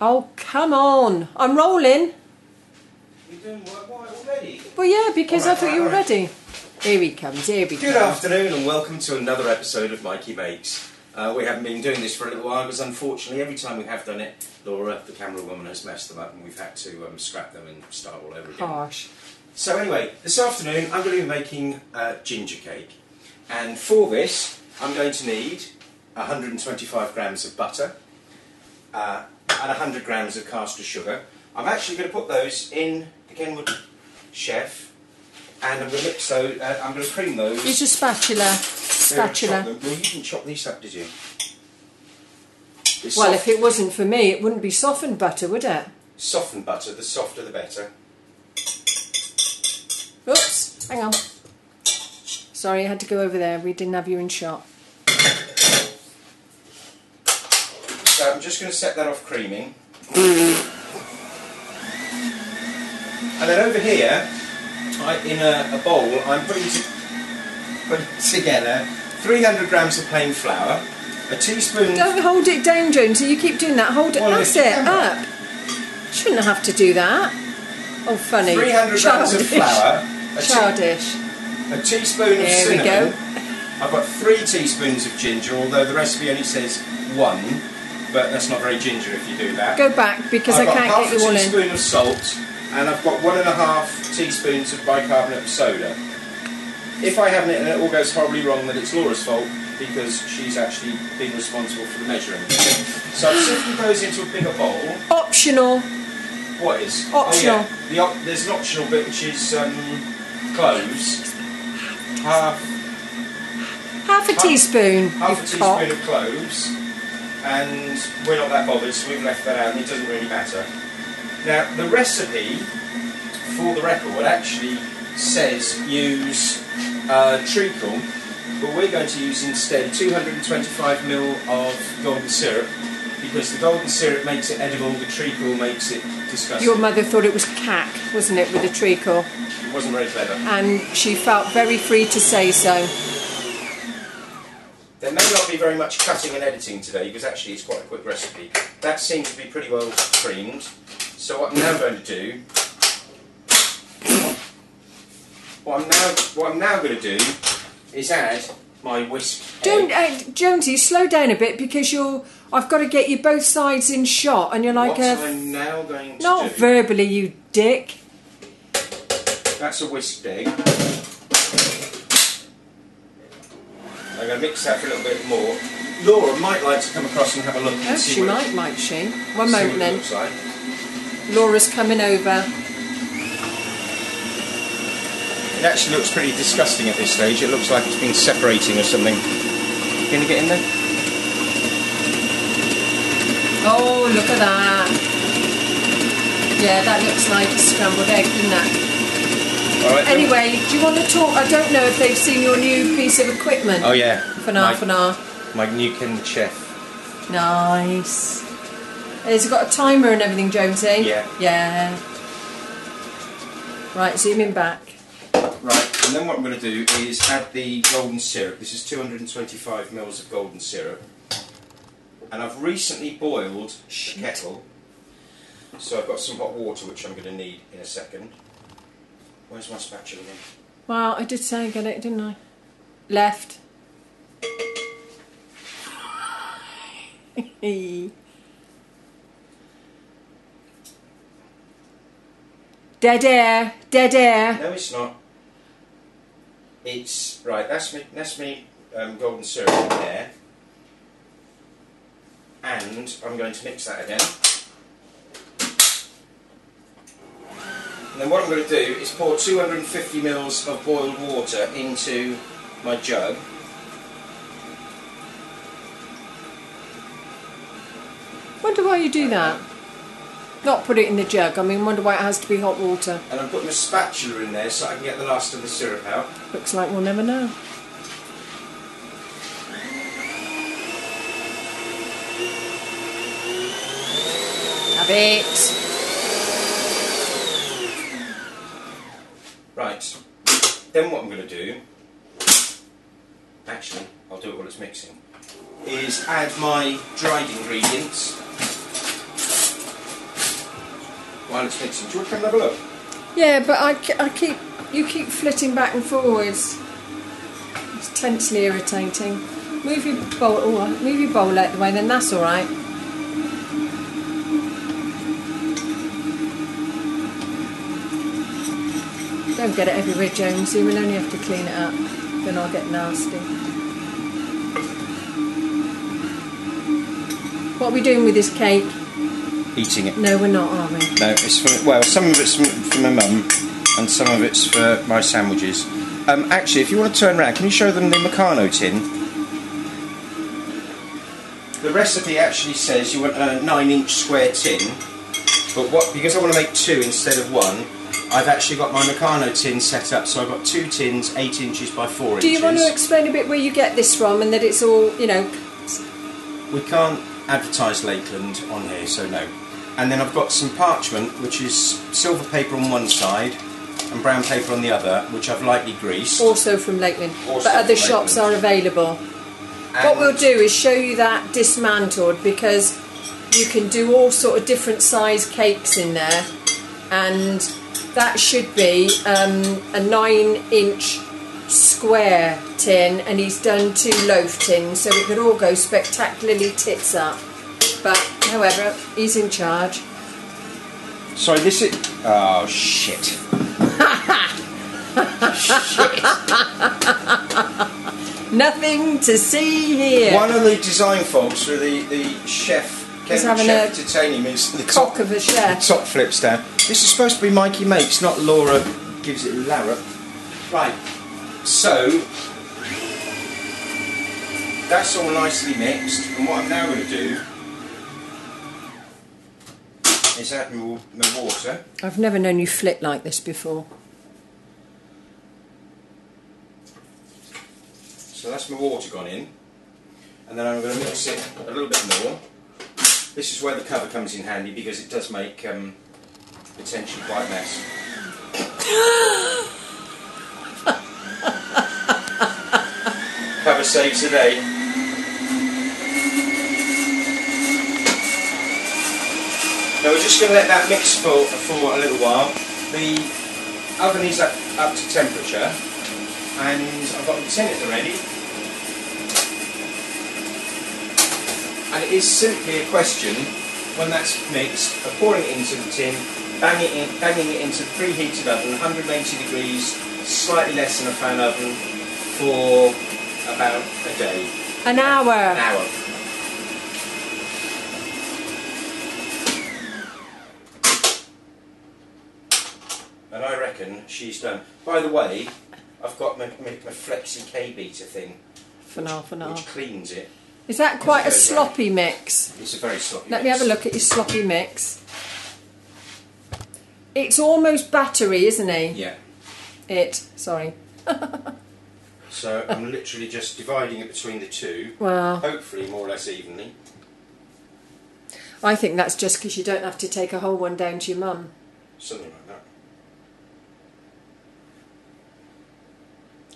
Oh, come on. I'm rolling. You're doing work already? Well, yeah, because I thought you were ready. Here he comes, here he comes. Good afternoon and welcome to another episode of Mikey Makes. We haven't been doing this for a little while because unfortunately every time we have done it, Laura, the camera woman, has messed them up and we've had to scrap them and start all over again. Harsh. So anyway, this afternoon I'm going to be making ginger cake. And for this, I'm going to need 125 grams of butter and 100 grams of caster sugar. I'm actually going to put those in the Kenwood Chef. And I'm going to mix those, I'm going to cream those. Use your spatula. Spatula. Well, you didn't chop these up, did you? Well, if it wasn't for me, it wouldn't be softened butter, would it? Softened butter, the softer the better. Oops, hang on. Sorry, I had to go over there. We didn't have you in shot. So I'm just going to set that off creaming. And then over here, in a bowl, I'm putting together 300 grams of plain flour, a teaspoon... Don't hold it down, Jonesy, you keep doing that. Hold it, that's it, up. Shouldn't have to do that. Oh, funny. 300 grams of flour, childish. A teaspoon of cinnamon. There we go. I've got 3 teaspoons of ginger, although the recipe only says 1, but that's not very ginger if you do that. Go back, because I can't get you all in. I've got half a teaspoon of salt, and I've got 1.5 teaspoons of bicarbonate of soda. If I haven't and it all goes horribly wrong, then it's Laura's fault, because she's actually been responsible for the measuring. So I've sifted those into a bigger bowl. Optional. What is? Optional. Oh, yeah. There's an optional bit which is cloves. Half a teaspoon. Half a teaspoon of cloves. And we're not that bothered, so we've left that out and it doesn't really matter. Now, the recipe, for the record, actually says use treacle, but we're going to use instead 225ml of golden syrup, because the golden syrup makes it edible, the treacle makes it disgusting. Your mother thought it was cack, wasn't it, with the treacle? It wasn't very clever. And she felt very free to say so. There may not be very much cutting and editing today, because actually it's quite a quick recipe. That seems to be pretty well creamed. So what I'm now going to do, what I'm now going to do is add my whisk egg. Don't, Jonesy, slow down a bit, because I've got to get you both sides in shot, and you're like what I'm now going to not do, verbally, you dick. That's a whisked egg. I'm going to mix that for a little bit more. Laura might like to come across and have a look and see she what might she? One see moment what then. It looks like. Laura's coming over. It actually looks pretty disgusting at this stage. It looks like it's been separating or something. Can you get in there? Oh, look at that. Yeah, that looks like a scrambled egg, doesn't it? All right, anyway, do you want to talk? I don't know if they've seen your new piece of equipment. Oh yeah. For half an hour. My new Kenwood Chef. Nice. Has it got a timer and everything, Jonesy? Yeah. Yeah. Right, zoom in back. Right, and then what I'm going to do is add the golden syrup. This is 225 mils of golden syrup. And I've recently boiled the kettle. So I've got some hot water which I'm going to need in a second. Where's my spatula then? Well, I did say get it, didn't I? Left. Dead air, dead air. No, it's not. It's right. That's me golden syrup in there, and I'm going to mix that again. And then what I'm going to do is pour 250 mils of boiled water into my jug. Wonder why you do that. Not put it in the jug. I mean, wonder why it has to be hot water. And I'm putting a spatula in there so I can get the last of the syrup out. Looks like we'll never know. Have it. Right. Then what I'm going to do, actually, I'll do it while it's mixing, is add my dried ingredients. while it's mixing. Do you want to come and have a look? Yeah, but you keep flitting back and forwards. It's tensely irritating. Move your bowl out of the way, then that's all right. Don't get it everywhere, Jonesy. We'll only have to clean it up. Then I'll get nasty. What are we doing with this cake? Eating it. No, we're not, are we? No, it's for, well, some of it's for my mum, and some of it's for my sandwiches. Actually, if you want to turn around, can you show them the Meccano tin? The recipe actually says you want a 9-inch square tin, but because I want to make 2 instead of 1, I've actually got my Meccano tin set up, so I've got 2 tins, 8 inches by 4 inches. Do you want to explain a bit where you get this from, and that it's all, you know... We can't advertise Lakeland on here, so no. And then I've got some parchment, which is silver paper on one side and brown paper on the other, which I've lightly greased. Also from Lakeland, but other shops are available. And what we'll do is show you that dismantled, because you can do all sort of different size cakes in there, and that should be a 9-inch square tin, and he's done 2 loaf tins, so it could all go spectacularly tits up. But however, he's in charge. Sorry, this is... Oh, shit. Shit. Nothing to see here. One of the design faults for the chef, Chef Titanium, is the cock of a chef. The top flips down. This is supposed to be Mikey makes, not Laura gives it a larrup. Right, so that's all nicely mixed, and what I'm now going to do is add my water. I've never known you flit like this before. So that's my water gone in, and then I'm going to mix it a little bit more. This is where the cover comes in handy, because it does make potentially quite a mess. Cover saves the day. Now we're just going to let that mix for a little while. The oven is up to temperature, and I've got the tin at the ready. And it is simply a question, when that's mixed, of pouring it into the tin, banging it into the preheated oven, 180 degrees, slightly less than a fan oven, for about a day. An hour. An hour. And I reckon she's done. By the way, I've got my Flexi K-beater thing, which cleans it. Is that quite a sloppy mix? It's a very sloppy mix. Let me have a look at your sloppy mix. It's almost battery, isn't he? Yeah. Sorry. So I'm literally just dividing it between the two. Well, hopefully more or less evenly. I think that's just because you don't have to take a whole one down to your mum. Something like that.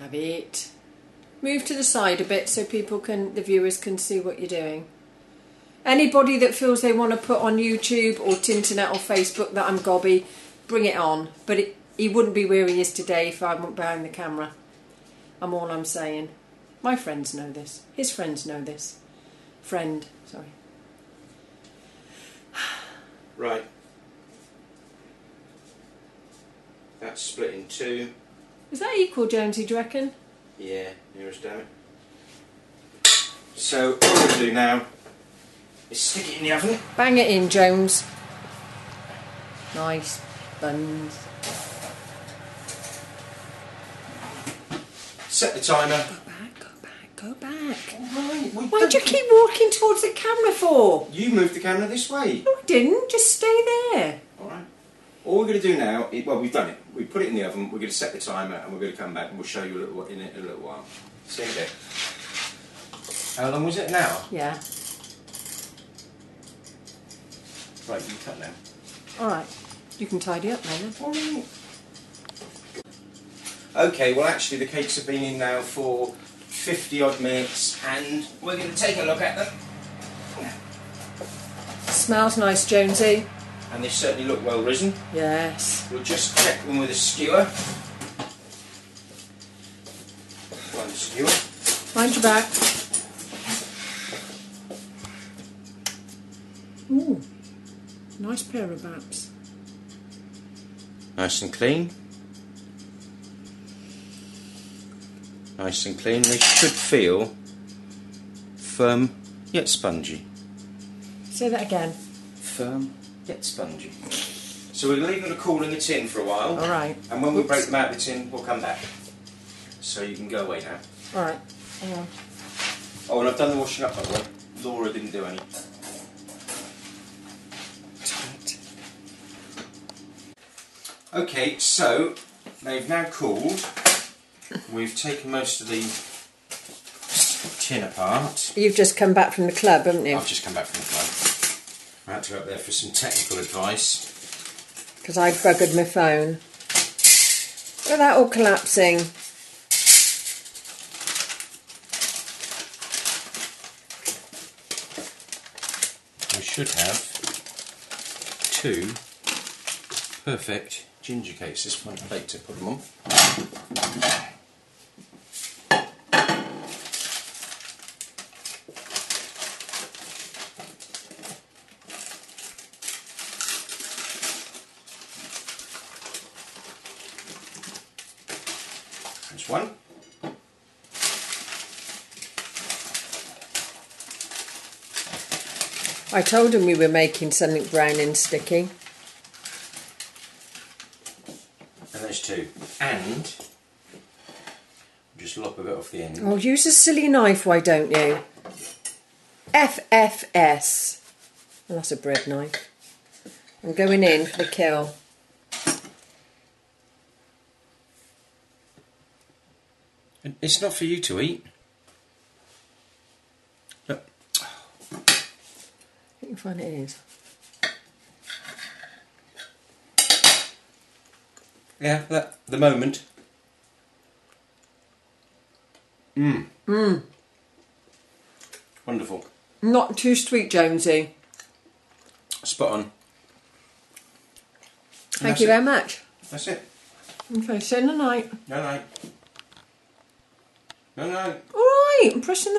Have it. Move to the side a bit so the viewers can see what you're doing. Anybody that feels they want to put on YouTube or Tinternet or Facebook that I'm gobby, bring it on. But he wouldn't be where he is today if I went behind the camera. I'm all I'm saying. My friends know this. His friends know this. Sorry. Right. That's split in 2. Is that equal, Jonesy, do you reckon? Yeah, nearest damn it. So what I'm going to do now is stick it in the oven. Bang it in, Jones. Nice buns. Set the timer. Go back. Alright. Why do you keep walking towards the camera for? You moved the camera this way. No, I didn't. Just stay there. Alright. All we're going to do now, well, we've done it. We put it in the oven, we're going to set the timer, and we're going to come back and we'll show you in it in a little while. See you in a bit. How long was it? An hour? Yeah. Right, you can cut now. Alright. You can tidy up now then. Alright. Okay, well actually the cakes have been in now for 50 odd minutes, and we're going to take a look at them. Smells nice, Jonesy. and they certainly look well risen. Yes. We'll just check them with a skewer. One skewer. Mind your back. Ooh, nice pair of baps. Nice and clean. Nice and clean. They should feel firm yet spongy. Say that again. Firm yet spongy. So we're going to leave them to cool in the tin for a while. Alright. And when we break them out of the tin, we'll come back. So you can go away now. Alright. Hang on. Oh, and I've done the washing up by the way. Laura didn't do any. Tight. Okay, so they've now cooled. We've taken most of the tin apart. You've just come back from the club, haven't you? I've just come back from the club. I had to go up there for some technical advice. Because I buggered my phone. Look at that all collapsing. We should have 2 perfect ginger cakes. This one plate to put them on. There's one. I told him we were making something brown and sticky. And there's 2. And just lop a bit off the end. Oh, use a silly knife, why don't you? FFS. Well, that's a bread knife. I'm going in for the kill. It's not for you to eat. Look. I think fine it is. Yeah, that the moment. Mmm. Mmm. Wonderful. Not too sweet, Jonesy. Spot on. Thank you very much. That's it. Okay, say night. No, no. No, no. Alright, I'm pressing the